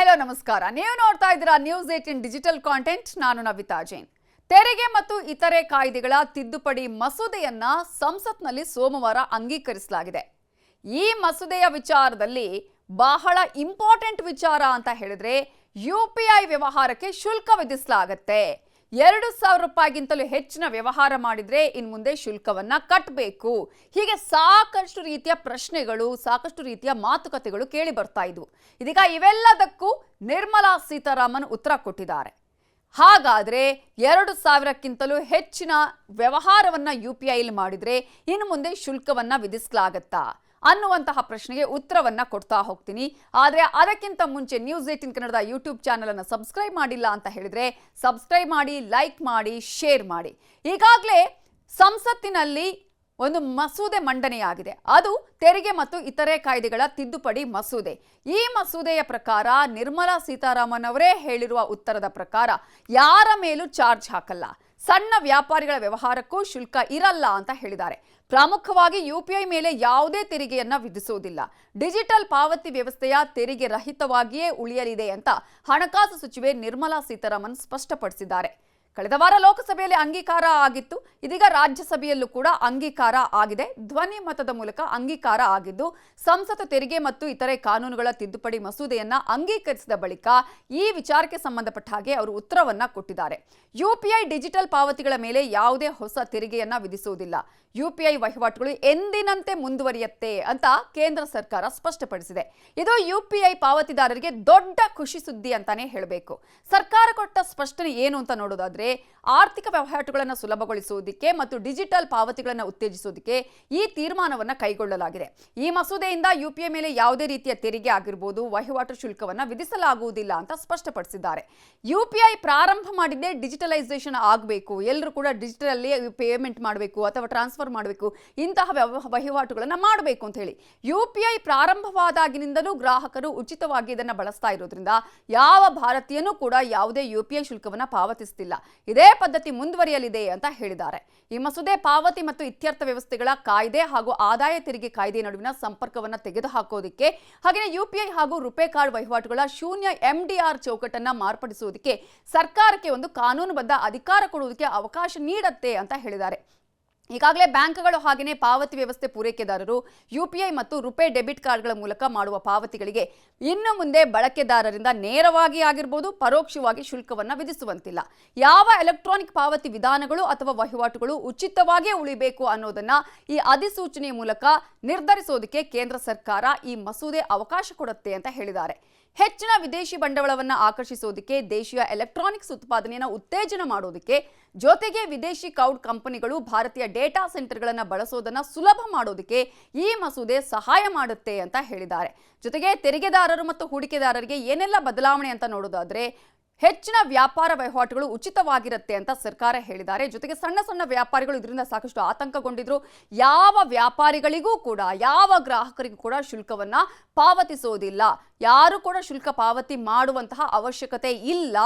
Hello ನಮಸ್ಕಾರ. ನೀವು ನೋಡ್ತಾ ಇದ್ದೀರಾ ನ್ಯೂಸ್ 18 ಡಿಜಿಟಲ್ ಕಾಂಟೆಂಟ್. ನಾನು ನವಿತಾ ಜೈನ್. ತೆರಿಗೆ ಮತ್ತು ಇತರೆ ಕಾಯ್ದೆಗಳ ತಿದ್ದುಪಡಿ ಮಸೂದೆಯನ್ನ ಸಂಸತ್ನಲ್ಲಿ ಸೋಮವಾರ ಅಂಗೀಕರಿಸಲಾಗಿದೆ. ಈ ಮಸೂದೆಯ ವಿಚಾರದಲ್ಲಿ ಬಹಳ ಇಂಪಾರ್ಟೆಂಟ್ ವಿಚಾರ ಅಂತ ಹೇಳಿದ್ರೆ ಯುಪಿಐ ವ್ಯವಹಾರಕ್ಕೆ ಶುಲ್ಕ ವಿಧಿಸಲಾಗುತ್ತೆ. 2,000 ರೂಪಾಯಿಗಿಂತಲೂ ಹೆಚ್ಚಿನ ವ್ಯವಹಾರ ಮಾಡಿದ್ರೆ ಇನ್ನು ಮುಂದೆ ಶುಲ್ಕವನ್ನ ಕಟ್ಟಬೇಕು. ಹೀಗೆ ಸಾಕಷ್ಟು ರೀತಿಯ ಪ್ರಶ್ನೆಗಳು, ಸಾಕಷ್ಟು ರೀತಿಯ ಮಾತುಕತೆಗಳು ಕೇಳಿ ಬರ್ತಾ ಇದ್ವು. ಇದೀಗ ಇವೆಲ್ಲದಕ್ಕೂ ನಿರ್ಮಲಾ ಸೀತಾರಾಮನ್ ಉತ್ತರ ಕೊಟ್ಟಿದ್ದಾರೆ. ಹಾಗಾದ್ರೆ 2,000ಕ್ಕಿಂತಲೂ ಹೆಚ್ಚಿನ ವ್ಯವಹಾರವನ್ನ ಯುಪಿಐಲಿ ಮಾಡಿದ್ರೆ ಇನ್ನು ಮುಂದೆ ಶುಲ್ಕವನ್ನ ವಿಧಿಸಲಾಗತ್ತಾ ಅನ್ನುವಂತಹ ಪ್ರಶ್ನೆಗೆ ಉತ್ತರವನ್ನ ಕೊಡ್ತಾ ಹೋಗ್ತೀನಿ. ಆದರೆ ಅದಕ್ಕಿಂತ ಮುಂಚೆ ನ್ಯೂಸ್ 18 ಕನ್ನಡದ ಯೂಟ್ಯೂಬ್ ಚಾನಲ್ ಅನ್ನು ಸಬ್ಸ್ಕ್ರೈಬ್ ಮಾಡಿಲ್ಲ ಅಂತ ಹೇಳಿದ್ರೆ ಸಬ್ಸ್ಕ್ರೈಬ್ ಮಾಡಿ, ಲೈಕ್ ಮಾಡಿ, ಶೇರ್ ಮಾಡಿ. ಈಗಾಗಲೇ ಸಂಸತ್ತಿನಲ್ಲಿ ಒಂದು ಮಸೂದೆ ಮಂಡನೆಯಾಗಿದೆ. ಅದು ತೆರಿಗೆ ಮತ್ತು ಇತರೆ ಕಾಯ್ದೆಗಳ ತಿದ್ದುಪಡಿ ಮಸೂದೆ. ಈ ಮಸೂದೆಯ ಪ್ರಕಾರ ನಿರ್ಮಲಾ ಸೀತಾರಾಮನ್ ಅವರೇ ಹೇಳಿರುವ ಉತ್ತರದ ಪ್ರಕಾರ ಯಾರ ಮೇಲೂ ಚಾರ್ಜ್ ಹಾಕಲ್ಲ, ಸಣ್ಣ ವ್ಯಾಪಾರಿಗಳ ವ್ಯವಹಾರಕ್ಕೂ ಶುಲ್ಕ ಇರಲ್ಲ ಅಂತ ಹೇಳಿದ್ದಾರೆ. ಪ್ರಮುಖವಾಗಿ ಯುಪಿಐ ಮೇಲೆ ಯಾವುದೇ ತೆರಿಗೆಯನ್ನ ವಿಧಿಸುವುದಿಲ್ಲ. ಡಿಜಿಟಲ್ ಪಾವತಿ ವ್ಯವಸ್ಥೆಯ ತೆರಿಗೆ ರಹಿತವಾಗಿಯೇ ಉಳಿಯಲಿದೆ ಅಂತ ಹಣಕಾಸು ಸಚಿವೆ ನಿರ್ಮಲಾ ಸೀತಾರಾಮನ್ ಸ್ಪಷ್ಟಪಡಿಸಿದ್ದಾರೆ. ಕಳೆದ ವಾರ ಲೋಕಸಭೆಯಲ್ಲಿ ಅಂಗೀಕಾರ ಆಗಿತ್ತು. ಇದೀಗ ರಾಜ್ಯಸಭೆಯಲ್ಲೂ ಕೂಡ ಅಂಗೀಕಾರ ಆಗಿದೆ. ಧ್ವನಿ ಮತದ ಮೂಲಕ ಅಂಗೀಕಾರ ಆಗಿದ್ದು ಸಂಸತ್ತು ತೆರಿಗೆ ಮತ್ತು ಇತರೆ ಕಾನೂನುಗಳ ತಿದ್ದುಪಡಿ ಮಸೂದೆಯನ್ನ ಅಂಗೀಕರಿಸಿದ ಬಳಿಕ ಈ ವಿಚಾರಕ್ಕೆ ಸಂಬಂಧಪಟ್ಟ ಹಾಗೆ ಅವರು ಉತ್ತರವನ್ನ ಕೊಟ್ಟಿದ್ದಾರೆ. ಯುಪಿಐ ಡಿಜಿಟಲ್ ಪಾವತಿಗಳ ಮೇಲೆ ಯಾವುದೇ ಹೊಸ ತೆರಿಗೆಯನ್ನ ವಿಧಿಸುವುದಿಲ್ಲ. ಯುಪಿಐ ವಹಿವಾಟುಗಳು ಎಂದಿನಂತೆ ಮುಂದುವರಿಯುತ್ತೆ ಅಂತ ಕೇಂದ್ರ ಸರ್ಕಾರ ಸ್ಪಷ್ಟಪಡಿಸಿದೆ. ಇದು ಯುಪಿಐ ಪಾವತಿದಾರರಿಗೆ ದೊಡ್ಡ ಖುಷಿ ಸುದ್ದಿ ಅಂತಾನೆ ಹೇಳಬೇಕು. ಸರ್ಕಾರ ಕೊಟ್ಟ ಸ್ಪಷ್ಟನೆ ಏನು ಅಂತ ನೋಡೋದಾದ್ರೆ, ಆರ್ಥಿಕ ವಹಿವಾಟುಗಳನ್ನು ಸುಲಭಗೊಳಿಸುವುದಕ್ಕೆ ಮತ್ತು ಡಿಜಿಟಲ್ ಪಾವತಿಗಳನ್ನು ಉತ್ತೇಜಿಸುವುದಕ್ಕೆ ಈ ತೀರ್ಮಾನವನ್ನು ಕೈಗೊಳ್ಳಲಾಗಿದೆ. ಈ ಮಸೂದೆಯಿಂದ ಯುಪಿಐ ಮೇಲೆ ಯಾವುದೇ ರೀತಿಯ ತೆರಿಗೆ ಆಗಿರಬಹುದು, ವಹಿವಾಟು ಶುಲ್ಕವನ್ನು ವಿಧಿಸಲಾಗುವುದಿಲ್ಲ ಅಂತ ಸ್ಪಷ್ಟಪಡಿಸಿದ್ದಾರೆ. ಯುಪಿಐ ಪ್ರಾರಂಭ ಮಾಡಿದ್ದೇ ಡಿಜಿಟಲೈಸೇಷನ್ ಆಗಬೇಕು, ಎಲ್ಲರೂ ಕೂಡ ಡಿಜಿಟಲ್ ಅಲ್ಲಿ ಪೇಮೆಂಟ್ ಮಾಡಬೇಕು ಅಥವಾ ಟ್ರಾನ್ಸ್ಫರ್ ಮಾಡಬೇಕು, ಇಂತಹ ವಹಿವಾಟುಗಳನ್ನು ಮಾಡಬೇಕು ಅಂತ ಹೇಳಿ ಯುಪಿಐ ಪ್ರಾರಂಭವಾದಾಗಿನಿಂದಲೂ ಗ್ರಾಹಕರು ಉಚಿತವಾಗಿ ಇದನ್ನು ಬಳಸ್ತಾ ಇರೋದ್ರಿಂದ ಯಾವ ಭಾರತೀಯನೂ ಕೂಡ ಯಾವುದೇ ಯುಪಿಐ ಶುಲ್ಕವನ್ನು ಪಾವತಿಸುತ್ತಿಲ್ಲ. ಇದೇ ಪದ್ಧತಿ ಮುಂದುವರಿಯಲಿದೆ ಅಂತ ಹೇಳಿದ್ದಾರೆ. ಈ ಮಸೂದೆ ಪಾವತಿ ಮತ್ತು ಇತ್ಯರ್ಥ ವ್ಯವಸ್ಥೆಗಳ ಕಾಯ್ದೆ ಹಾಗೂ ಆದಾಯ ತೆರಿಗೆ ಕಾಯ್ದೆ ನಡುವಿನ ಸಂಪರ್ಕವನ್ನು ತೆಗೆದುಹಾಕೋದಕ್ಕೆ, ಹಾಗೆಯೇ ಯುಪಿಐ ಹಾಗೂ ರುಪೇ ಕಾರ್ಡ್ ವಹಿವಾಟುಗಳ ಶೂನ್ಯ ಎಂಡಿಆರ್ ಚೌಕಟ್ಟನ್ನು ಮಾರ್ಪಡಿಸುವುದಕ್ಕೆ ಸರ್ಕಾರಕ್ಕೆ ಒಂದು ಕಾನೂನುಬದ್ಧ ಅಧಿಕಾರ ಕೊಡುವುದಕ್ಕೆ ಅವಕಾಶ ನೀಡುತ್ತೆ ಅಂತ ಹೇಳಿದ್ದಾರೆ. ಈಗಾಗಲೇ ಬ್ಯಾಂಕ್ಗಳು ಹಾಗೆಯೇ ಪಾವತಿ ವ್ಯವಸ್ಥೆ ಪೂರೈಕೆದಾರರು ಯುಪಿಐ ಮತ್ತು ರುಪೇ ಡೆಬಿಟ್ ಕಾರ್ಡ್ಗಳ ಮೂಲಕ ಮಾಡುವ ಪಾವತಿಗಳಿಗೆ ಇನ್ನು ಮುಂದೆ ಬಳಕೆದಾರರಿಂದ ನೇರವಾಗಿ ಆಗಿರಬಹುದು, ಪರೋಕ್ಷವಾಗಿ ಶುಲ್ಕವನ್ನು ವಿಧಿಸುವಂತಿಲ್ಲ. ಯಾವ ಎಲೆಕ್ಟ್ರಾನಿಕ್ ಪಾವತಿ ವಿಧಾನಗಳು ಅಥವಾ ವಹಿವಾಟುಗಳು ಉಚಿತವಾಗಿ ಉಳಿಬೇಕು ಅನ್ನೋದನ್ನ ಈ ಅಧಿಸೂಚನೆಯ ಮೂಲಕ ನಿರ್ಧರಿಸೋದಕ್ಕೆ ಕೇಂದ್ರ ಸರ್ಕಾರ ಈ ಮಸೂದೆ ಅವಕಾಶ ಕೊಡುತ್ತೆ ಅಂತ ಹೇಳಿದ್ದಾರೆ. ಹೆಚ್ಚಿನ ವಿದೇಶಿ ಬಂಡವಾಳವನ್ನು ಆಕರ್ಷಿಸೋದಕ್ಕೆ, ದೇಶೀಯ ಎಲೆಕ್ಟ್ರಾನಿಕ್ಸ್ ಉತ್ಪಾದನೆಯನ್ನು ಉತ್ತೇಜನ ಮಾಡೋದಕ್ಕೆ, ಜೊತೆಗೆ ವಿದೇಶಿ ಕ್ಲೌಡ್ ಕಂಪನಿಗಳು ಭಾರತೀಯ ಡೇಟಾ ಸೆಂಟರ್ಗಳನ್ನು ಬಳಸೋದನ್ನು ಸುಲಭ ಮಾಡೋದಕ್ಕೆ ಈ ಮಸೂದೆ ಸಹಾಯ ಮಾಡುತ್ತೆ ಅಂತ ಹೇಳಿದ್ದಾರೆ. ಜೊತೆಗೆ ತೆರಿಗೆದಾರರು ಮತ್ತು ಹೂಡಿಕೆದಾರರಿಗೆ ಏನೆಲ್ಲ ಬದಲಾವಣೆ ಅಂತ ನೋಡೋದಾದ್ರೆ, ಹೆಚ್ಚಿನ ವ್ಯಾಪಾರ ವಹಿವಾಟುಗಳು ಉಚಿತವಾಗಿರುತ್ತೆ ಅಂತ ಸರ್ಕಾರ ಹೇಳಿದ್ದಾರೆ. ಜೊತೆಗೆ ಸಣ್ಣ ಸಣ್ಣ ವ್ಯಾಪಾರಿಗಳು ಇದರಿಂದ ಸಾಕಷ್ಟು ಆತಂಕಗೊಂಡಿದ್ರು. ಯಾವ ವ್ಯಾಪಾರಿಗಳಿಗೂ ಕೂಡ, ಯಾವ ಗ್ರಾಹಕರಿಗೂ ಕೂಡ ಶುಲ್ಕವನ್ನ ಪಾವತಿಸೋದಿಲ್ಲ, ಯಾರು ಕೂಡ ಶುಲ್ಕ ಪಾವತಿ ಮಾಡುವಂತಹ ಅವಶ್ಯಕತೆ ಇಲ್ಲ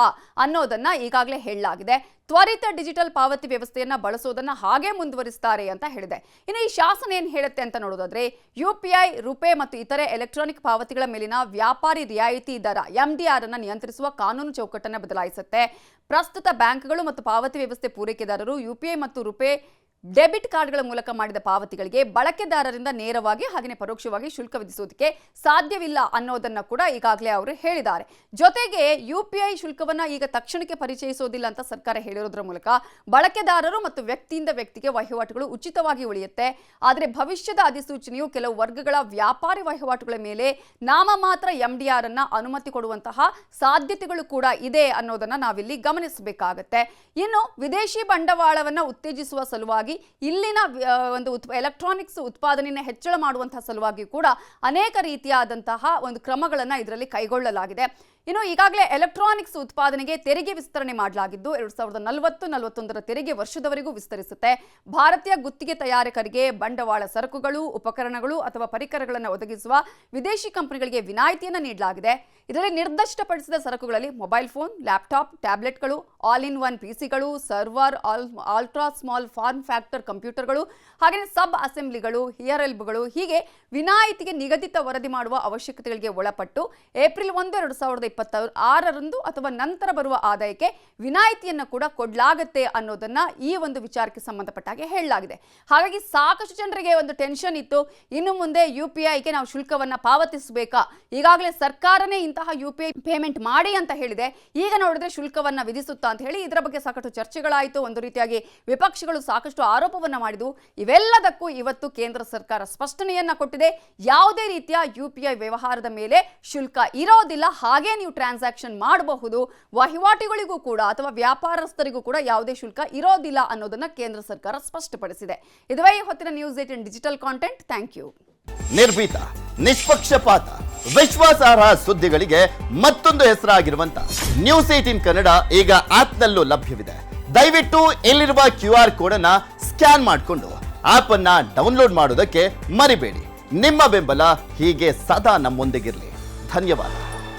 ಅನ್ನೋದನ್ನ ಈಗಾಗಲೇ ಹೇಳಲಾಗಿದೆ. ತ್ವರಿತ ಡಿಜಿಟಲ್ ಪಾವತಿ ವ್ಯವಸ್ಥೆಯನ್ನ ಬಳಸೋದನ್ನ ಹಾಗೆ ಮುಂದುವರಿಸ್ತಾರೆ ಅಂತ ಹೇಳಿದೆ. ಇನ್ನು ಈ ಶಾಸನ ಏನು ಹೇಳುತ್ತೆ ಅಂತ ನೋಡೋದಾದ್ರೆ, ಯುಪಿಐ, ರುಪೇ ಮತ್ತು ಇತರೆ ಎಲೆಕ್ಟ್ರಾನಿಕ್ ಪಾವತಿಗಳ ಮೇಲಿನ ವ್ಯಾಪಾರಿ ರಿಯಾಯಿತಿ ದರ ಎಂಡಿಆರ್ ಅನ್ನು ನಿಯಂತ್ರಿಸುವ ಕಾನೂನು ಚೌಕಟ್ಟನ್ನು ಬದಲಾಯಿಸುತ್ತೆ. ಪ್ರಸ್ತುತ ಬ್ಯಾಂಕ್ಗಳು ಮತ್ತು ಪಾವತಿ ವ್ಯವಸ್ಥೆ ಪೂರೈಕೆದಾರರು ಯುಪಿಐ ಮತ್ತು ರುಪೇ ಡೆಬಿಟ್ ಕಾರ್ಡ್ಗಳ ಮೂಲಕ ಮಾಡಿದ ಪಾವತಿಗಳಿಗೆ ಬಳಕೆದಾರರಿಂದ ನೇರವಾಗಿ ಹಾಗೆಯೇ ಪರೋಕ್ಷವಾಗಿ ಶುಲ್ಕ ವಿಧಿಸೋದಕ್ಕೆ ಸಾಧ್ಯವಿಲ್ಲ ಅನ್ನೋದನ್ನ ಕೂಡ ಈಗಾಗಲೇ ಅವರು ಹೇಳಿದ್ದಾರೆ. ಜೊತೆಗೆ ಯುಪಿಐ ಶುಲ್ಕವನ್ನ ಈಗ ತಕ್ಷಣಕ್ಕೆ ಪರಿಚಯಿಸೋದಿಲ್ಲ ಅಂತ ಸರ್ಕಾರ ಹೇಳಿರೋದ್ರ ಮೂಲಕ ಬಳಕೆದಾರರು ಮತ್ತು ವ್ಯಕ್ತಿಯಿಂದ ವ್ಯಕ್ತಿಗೆ ವಹಿವಾಟುಗಳು ಉಚಿತವಾಗಿ ಉಳಿಯುತ್ತೆ. ಆದರೆ ಭವಿಷ್ಯದ ಅಧಿಸೂಚನೆಯು ಕೆಲವು ವರ್ಗಗಳ ವ್ಯಾಪಾರಿ ವಹಿವಾಟುಗಳ ಮೇಲೆ ನಾಮಮಾತ್ರ ಎಂಡಿಆರ್ ಅನ್ನ ಅನುಮತಿ ಕೊಡುವಂತಹ ಸಾಧ್ಯತೆಗಳು ಕೂಡ ಇದೆ ಅನ್ನೋದನ್ನ ನಾವಿಲ್ಲಿ ಗಮನಿಸಬೇಕಾಗತ್ತೆ. ಇನ್ನು ವಿದೇಶಿ ಬಂಡವಾಳವನ್ನ ಉತ್ತೇಜಿಸುವ ಸಲುವಾಗಿ ಇಲ್ಲಿನ ಒಂದು ಎಲೆಕ್ಟ್ರಾನಿಕ್ಸ್ ಉತ್ಪಾದನೆಯನ್ನು ಹೆಚ್ಚಳ ಮಾಡುವಂತಹ ಸಲುವಾಗಿ ಕೂಡ ಅನೇಕ ರೀತಿಯಾದಂತಹ ಒಂದು ಕ್ರಮಗಳನ್ನು ಇದರಲ್ಲಿ ಕೈಗೊಳ್ಳಲಾಗಿದೆ. ಇನ್ನು ಈಗಾಗಲೇ ಎಲೆಕ್ಟ್ರಾನಿಕ್ಸ್ ಉತ್ಪಾದನೆಗೆ ತೆರಿಗೆ ವಿಸ್ತರಣೆ ಮಾಡಲಾಗಿದ್ದು 2040-41ರ ತೆರಿಗೆ ವರ್ಷದವರೆಗೂ ವಿಸ್ತರಿಸುತ್ತೆ. ಭಾರತೀಯ ಗುತ್ತಿಗೆ ತಯಾರಕರಿಗೆ ಬಂಡವಾಳ ಸರಕುಗಳು, ಉಪಕರಣಗಳು ಅಥವಾ ಪರಿಕರಗಳನ್ನು ಒದಗಿಸುವ ವಿದೇಶಿ ಕಂಪನಿಗಳಿಗೆ ವಿನಾಯಿತಿಯನ್ನು ನೀಡಲಾಗಿದೆ. ಇದರಲ್ಲಿ ನಿರ್ದಿಷ್ಟಪಡಿಸಿದ ಸರಕುಗಳಲ್ಲಿ ಮೊಬೈಲ್ ಫೋನ್, ಲ್ಯಾಪ್ಟಾಪ್, ಟ್ಯಾಬ್ಲೆಟ್ಗಳು, ಆಲ್ ಇನ್ ಒನ್ ಪಿಸಿಗಳು, server, ultra small form factor ಕಂಪ್ಯೂಟರ್ಗಳು, ಹಾಗೆಯೇ ಸಬ್ ಅಸೆಂಬ್ಲಿಗಳು, ಹಿಯರ್ ಎಲ್ಬ್ಗಳು ಹೀಗೆ ವಿನಾಯಿತಿಗೆ ನಿಗದಿತ ವರದಿ ಮಾಡುವ ಅವಶ್ಯಕತೆಗಳಿಗೆ ಒಳಪಟ್ಟು ಏಪ್ರಿಲ್ 1, 2020 2026 ಅಥವಾ ನಂತರ ಬರುವ ಆದಾಯಕ್ಕೆ ವಿನಾಯಿತಿಯನ್ನು ಕೂಡ ಕೊಡಲಾಗುತ್ತೆ ಅನ್ನೋದನ್ನ ಈ ಒಂದು ವಿಚಾರಕ್ಕೆ ಸಂಬಂಧಪಟ್ಟ ಹಾಗೆ ಹೇಳಲಾಗಿದೆ. ಹಾಗಾಗಿ ಸಾಕಷ್ಟು ಜನರಿಗೆ ಒಂದು ಟೆನ್ಷನ್ ಇತ್ತು, ಇನ್ನು ಮುಂದೆ UPIಗೆ ನಾವು ಶುಲ್ಕವನ್ನ ಪಾವತಿಸಬೇಕಾ, ಈಗಾಗಲೇ ಸರ್ಕಾರನೇ ಇಂತಹ UPI ಪೇಮೆಂಟ್ ಮಾಡಿ ಅಂತ ಹೇಳಿದೆ, ಈಗ ನೋಡಿದ್ರೆ ಶುಲ್ಕವನ್ನ ವಿಧಿಸುತ್ತಾ ಅಂತ ಹೇಳಿ ಇದರ ಬಗ್ಗೆ ಸಾಕಷ್ಟು ಚರ್ಚೆಗಳಾಯಿತು. ಒಂದು ರೀತಿಯಾಗಿ ವಿಪಕ್ಷಗಳು ಸಾಕಷ್ಟು ಆರೋಪವನ್ನ ಮಾಡಿದ್ವು. ಇವೆಲ್ಲದಕ್ಕೂ ಇವತ್ತು ಕೇಂದ್ರ ಸರ್ಕಾರ ಸ್ಪಷ್ಟನೆಯನ್ನ ಕೊಟ್ಟಿದೆ. ಯಾವುದೇ ರೀತಿಯ UPI ವ್ಯವಹಾರದ ಮೇಲೆ ಶುಲ್ಕ ಇರೋದಿಲ್ಲ, ಹಾಗೆ ನೀವು ಟ್ರಾನ್ಸಾಕ್ಷನ್ ಮಾಡಬಹುದು, ವಹಿವಾಟುಗಳಿಗೂ ಕೂಡ ಅಥವಾ ವ್ಯಾಪಾರಸ್ಥರಿಗೂ ಕೂಡ ಯಾವುದೇ ಶುಲ್ಕ ಇರೋದಿಲ್ಲ ಅನ್ನೋದನ್ನ ಕೇಂದ್ರ ಸರ್ಕಾರ ಸ್ಪಷ್ಟಪಡಿಸಿದೆ. ಇದುವೇ ಈ ಹೊತ್ತಿನ News eighteen digital content. Thank you. ನಿರ್ಭೀತ, ನಿಷ್ಪಕ್ಷಪಾತ, ವಿಶ್ವಾಸಾರ್ಹ ಸುದ್ದಿಗಳಿಗೆ ಮತ್ತೊಂದು ಹೆಸರಾಗಿರುವಂತ ನ್ಯೂಸ್18 ಕನ್ನಡ ಈಗ ಆಪ್ನಲ್ಲೂ ಲಭ್ಯವಿದೆ. ದಯವಿಟ್ಟು ಇಲ್ಲಿರುವ QR ಕೋಡ್ ಅನ್ನ ಸ್ಕ್ಯಾನ್ ಮಾಡಿಕೊಂಡು ಆಪ್ ಅನ್ನ ಡೌನ್ಲೋಡ್ ಮಾಡೋದಕ್ಕೆ ಮರಿಬೇಡಿ. ನಿಮ್ಮ ಬೆಂಬಲ ಹೀಗೆ ಸದಾ ನಮ್ಮೊಂದಿಗಿರಲಿ. ಧನ್ಯವಾದ.